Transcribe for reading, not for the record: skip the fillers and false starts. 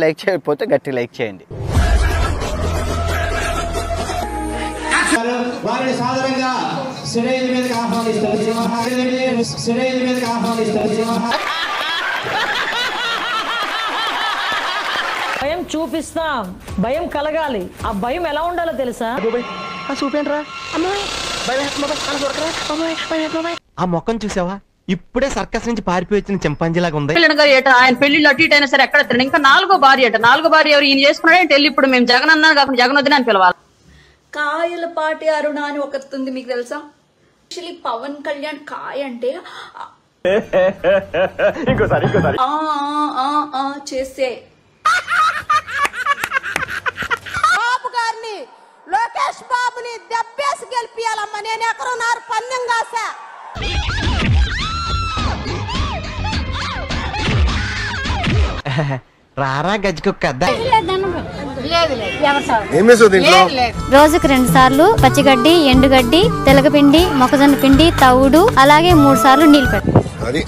Like చేయకపోతే గట్టి like చేయండి. వారిని సాధారణంగా స్టేజ్ మీదకి ఆహ్వానిస్తారు. స్టేజ్ మీదకి ఆహ్వానిస్తారు. భయం చూపిస్తాం, భయం కలగాలి. ఆ భయం ఎలా ఉండాలో తెలుసా? ఆ మొక్కను చూసావా? ఇప్పుడే సర్కస్ నుంచి పారిపోయి వచ్చిన చింపాంజీలాగా ఉంది. ఆయన పెళ్లిళ్ళు అటు ఇటు అయినా సరే ఎక్కడ తిన్నాడు. ఇంకా నాలుగో భార్య ఎవరు ఈయన చేసుకున్నాడంటే వెళ్ళి ఇప్పుడు మేము జగన్ అన్నా కాకుండా జగన్ వద్దని అని పిలవాలి. కాయలపాటి అరుణ అని ఒకటి మీకు తెలుసా? యాక్చువల్లీ పవన్ కళ్యాణ్ కాయ అంటే చేసే బాబు గారిని, లోకేష్ బాబుని దెబ్బేసి గెలిపియాలమ్మా. నేను ఎక్కడున్నారు పందెం కాసా. రారా గజ్జికొక్క రోజుకు 2 సార్లు పచ్చిగడ్డి, ఎండుగడ్డి, తెలగపిండి, మొక్కజొన్న పిండి, తవుడు, అలాగే 3 సార్లు నీళ్లు పెట్టాలి.